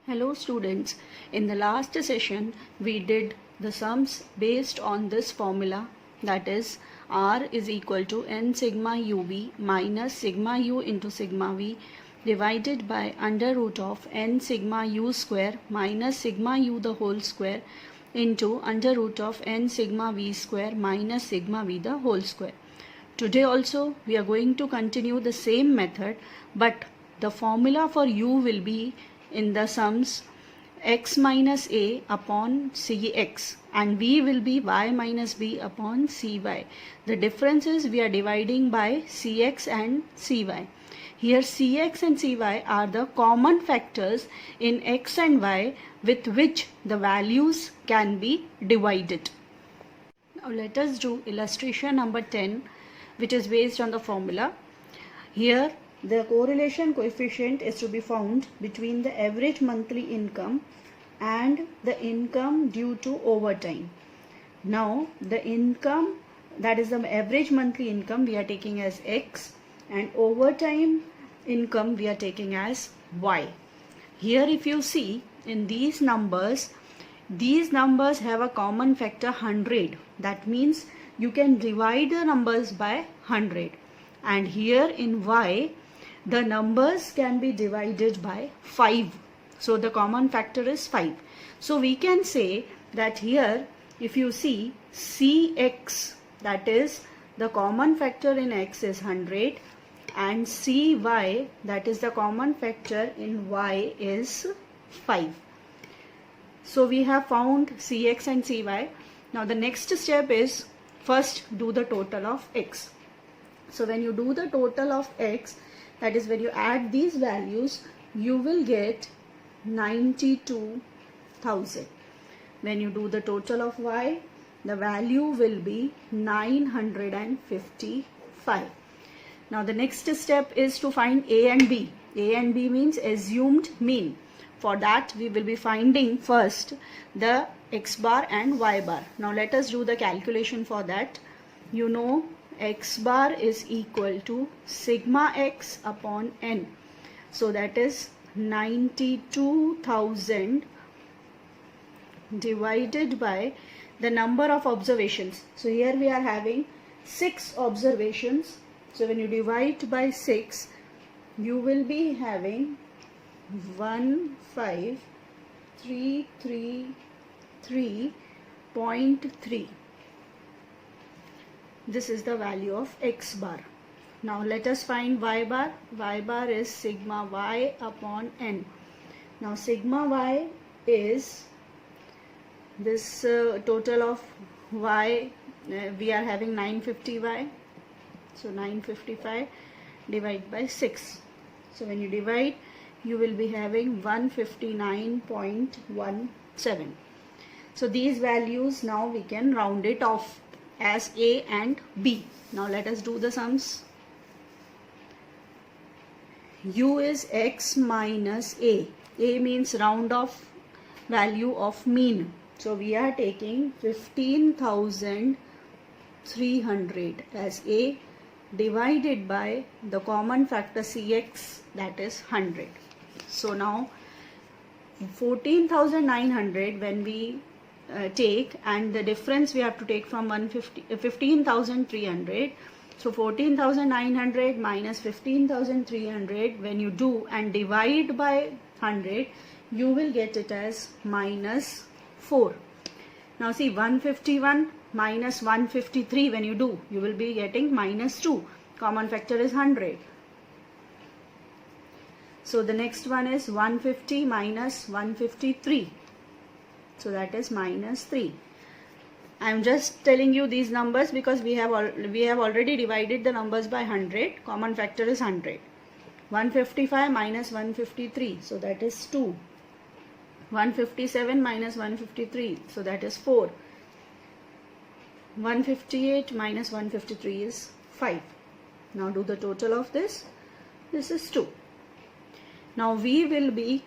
Hello students, in the last session we did the sums based on this formula, that is R is equal to n sigma uv minus sigma u into sigma v divided by under root of n sigma u square minus sigma u the whole square into under root of n sigma v square minus sigma v the whole square. Today also we are going to continue the same method, but the formula for u will be in the sums x minus a upon cx and v will be y minus b upon cy. The difference is we are dividing by cx and cy. Here cx and cy are the common factors in x and y with which the values can be divided. Now let us do illustration number 10, which is based on the formula. Here the correlation coefficient is to be found between the average monthly income and the income due to overtime. Now the income, that is the average monthly income, we are taking as x, and overtime income we are taking as y. Here if you see in these numbers have a common factor 100. That means you can divide the numbers by 100. And here in y, the numbers can be divided by 5. So the common factor is 5. So we can say that here if you see cx, that is the common factor in x is 100, and cy, that is the common factor in y is 5. So we have found cx and cy. Now the next step is first do the total of x. So when you do the total of x, that is when you add these values, you will get 92,000. When you do the total of y, the value will be 955. Now the next step is to find a and b. A and b means assumed mean. For that we will be finding first the x bar and y bar. Now let us do the calculation for that. You know x bar is equal to sigma x upon n. So that is 92,000 divided by the number of observations. So here we are having 6 observations. So when you divide by 6, you will be having 15,333.3. This is the value of x bar. Now let us find y bar. Y bar is sigma y upon n. Now sigma y is this total of y, we are having 950y. So 955 divided by 6. So when you divide, you will be having 159.17. So these values now we can round it off as a and b. Now let us do the sums. U is x minus a. A means round off value of mean. So we are taking 15,300 as a divided by the common factor cx, that is 100. So now 14,900 when we take, and the difference we have to take from 15,300. So 14,900 minus 15,300, when you do and divide by 100, you will get it as minus 4. Now see 151 minus 153, when you do, you will be getting minus 2. Common factor is 100. So the next one is 150 minus 153. So that is minus 3. I am just telling you these numbers because we have already divided the numbers by 100. Common factor is 100. 155 minus 153. So that is 2. 157 minus 153. So that is 4. 158 minus 153 is 5. Now do the total of this. This is 2. Now v will be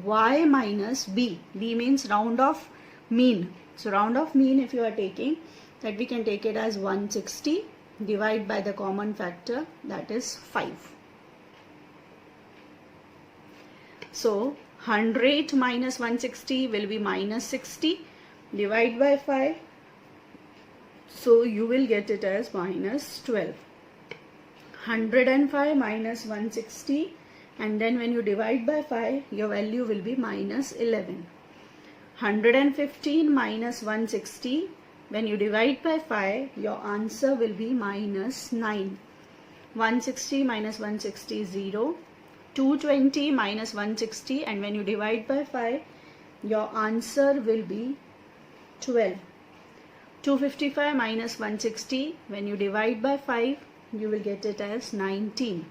y minus b. B means round off mean. So round off mean, if you are taking, that we can take it as 160 divide by the common factor, that is 5. So 100 minus 160 will be minus 60. Divide by 5. So you will get it as minus 12. 105 minus 160, and then when you divide by 5, your value will be minus 11. 115 minus 160, when you divide by 5, your answer will be minus 9. 160 minus 160 is 0. 220 minus 160, and when you divide by 5, your answer will be 12. 255 minus 160, when you divide by 5, you will get it as 19.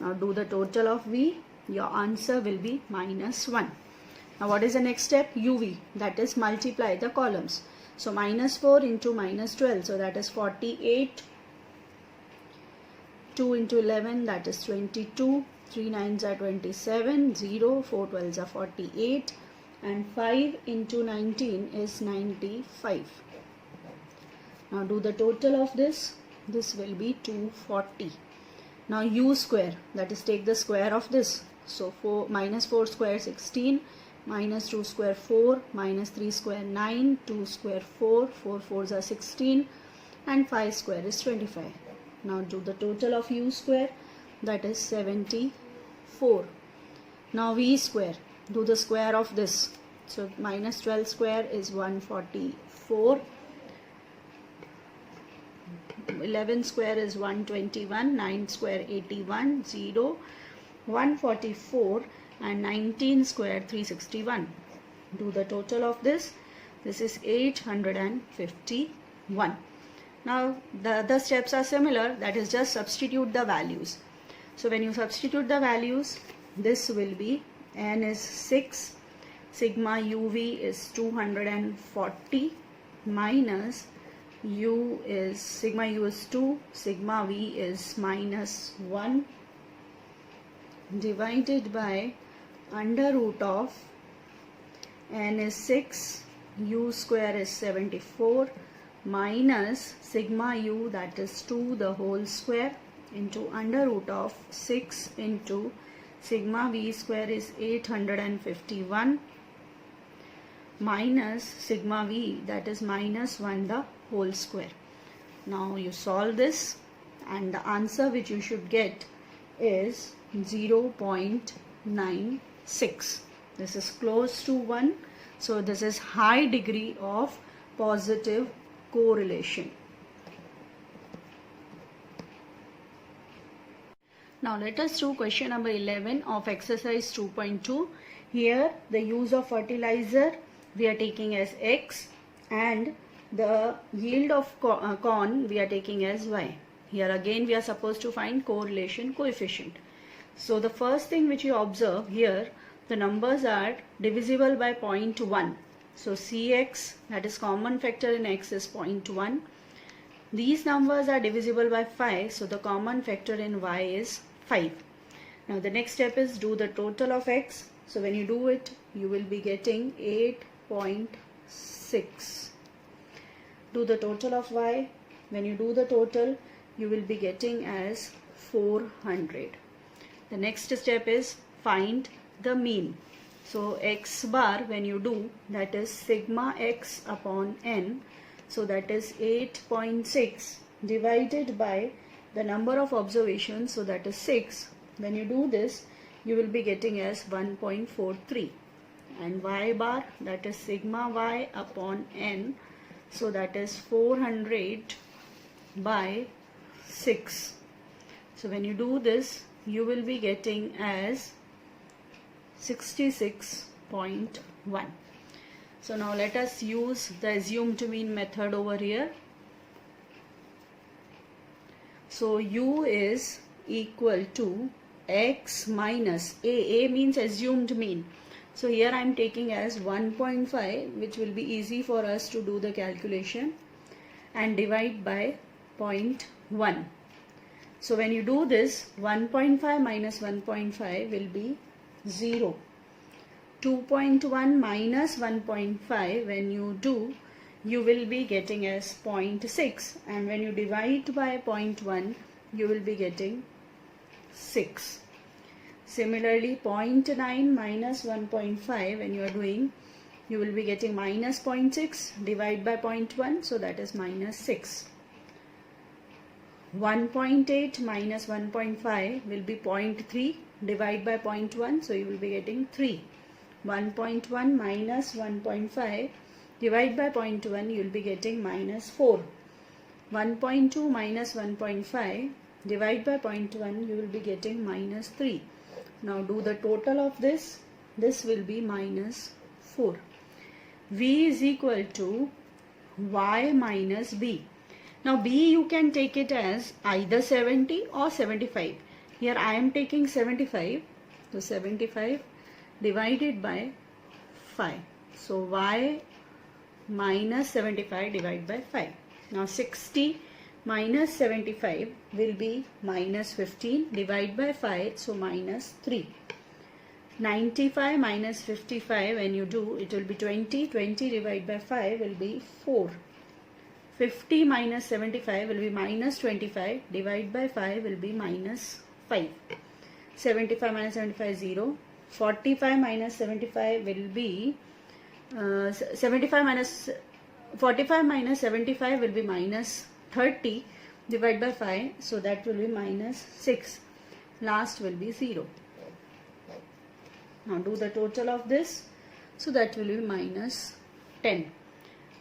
Now do the total of V, your answer will be minus 1. Now what is the next step? UV, that is multiply the columns. So minus 4 into minus 12, so that is 48. 2 into 11, that is 22. 3 9s are 27. 0, 4 12s are 48. And 5 into 19 is 95. Now do the total of this. This will be 240. Now u square, that is take the square of this. So minus 4 square 16, minus 2 square 4, minus 3 square 9, 2 square 4, 4 4s are 16, and 5 square is 25. Now do the total of u square, that is 74. Now v square, do the square of this. So minus 12 square is 144. 11 square is 121, 9 square 81, 0, 144, and 19 square 361. Do the total of this. This is 851. Now the other steps are similar, that is just substitute the values. So when you substitute the values, this will be n is 6, sigma uv is 240 minus u is sigma u is 2, sigma v is minus 1 divided by under root of n is 6, u square is 74 minus sigma u, that is 2 the whole square, into under root of 6 into sigma v square is 851 minus sigma v, that is minus 1 the whole square. Now you solve this, and the answer which you should get is 0.96. This is close to 1. So this is high degree of positive correlation. Now let us do question number 11 of exercise 2.2. Here the use of fertilizer we are taking as X, and the yield of corn we are taking as Y. Here again we are supposed to find correlation coefficient. So the first thing which you observe here, the numbers are divisible by 0.1. So Cx, that is common factor in X, is 0.1. These numbers are divisible by 5, so the common factor in Y is 5. Now the next step is do the total of X. So when you do it, you will be getting 8.6. Do the total of Y. When you do the total, you will be getting as 400. The next step is find the mean. So X bar, when you do, that is sigma X upon N. So that is 8.6 divided by the number of observations, so that is 6. When you do this, you will be getting as 1.43. And Y bar, that is sigma Y upon N. So that is 400 by 6. So when you do this, you will be getting as 66.1. So now let us use the assumed mean method over here. So U is equal to X minus A. A means assumed mean. So here I am taking as 1.5, which will be easy for us to do the calculation, and divide by 0.1. So when you do this, 1.5 minus 1.5 will be 0. 2.1 minus 1.5, when you do, you will be getting as 0.6, and when you divide by 0.1, you will be getting 6. Similarly, 0.9 minus 1.5, when you are doing, you will be getting minus 0.6, divide by 0.1, so that is minus 6. 1.8 minus 1.5 will be 0.3, divide by 0.1, so you will be getting 3. 1.1 minus 1.5, divide by 0.1, you will be getting minus 4. 1.2 minus 1.5, divide by 0.1, you will be getting minus 3. Now do the total of this. This will be minus 4. V is equal to y minus b. Now b you can take it as either 70 or 75. Here I am taking 75. So 75 divided by 5. So y minus 75 divided by 5. Now 60 minus 75 will be minus 15, divide by 5, so minus 3. 95 minus 55, when you do, it will be 20, 20 divided by 5 will be 4. 50 minus 75 will be minus 25, divide by 5 will be minus 5. 75 minus 75 is 0. 45 minus 75 will be 45 minus 75 will be minus 30, divide by 5, so that will be minus 6. Last will be 0. Now do the total of this, so that will be minus 10.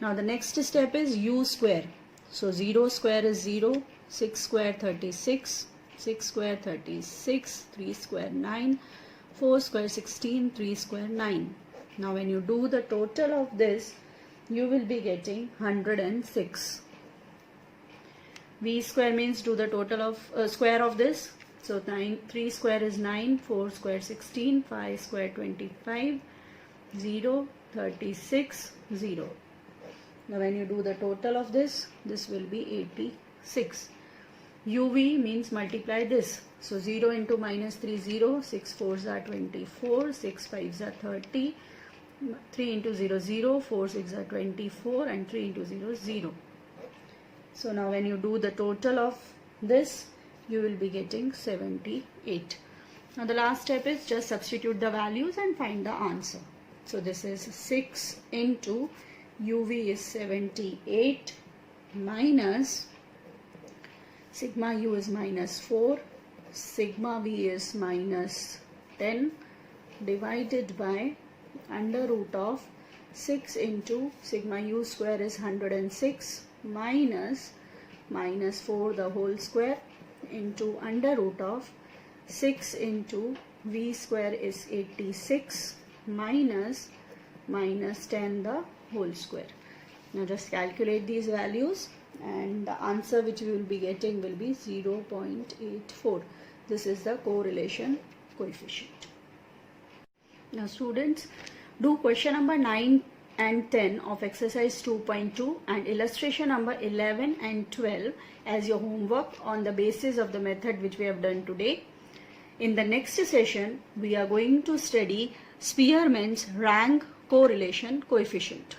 Now the next step is u square. So 0 square is 0, 6 square 36, 6 square 36, 3 square 9, 4 square 16, 3 square 9. Now when you do the total of this, you will be getting 106. V square means do the total of square of this. So 3 square is 9, 4 square 16, 5 square 25, 0, 36, 0. Now when you do the total of this will be 86. UV means multiply this. So 0 into minus 3, 0, 6 4s are 24, 6 5s are 30, 3 into 0, 0, 4 6 are 24, and 3 into 0, 0. So now when you do the total of this, you will be getting 78. Now the last step is just substitute the values and find the answer. So this is 6 into UV is 78 minus sigma U is minus 4, sigma V is minus 10 divided by under root of 6 into sigma U square is 106 minus 4 the whole square into under root of 6 into V square is 86 minus 10 the whole square. Now just calculate these values and the answer which we will be getting will be 0.84. This is the correlation coefficient. Now students, do question number 9 and 10 of exercise 2.2 and illustration number 11 and 12 as your homework on the basis of the method which we have done today. In the next session, we are going to study Spearman's rank correlation coefficient.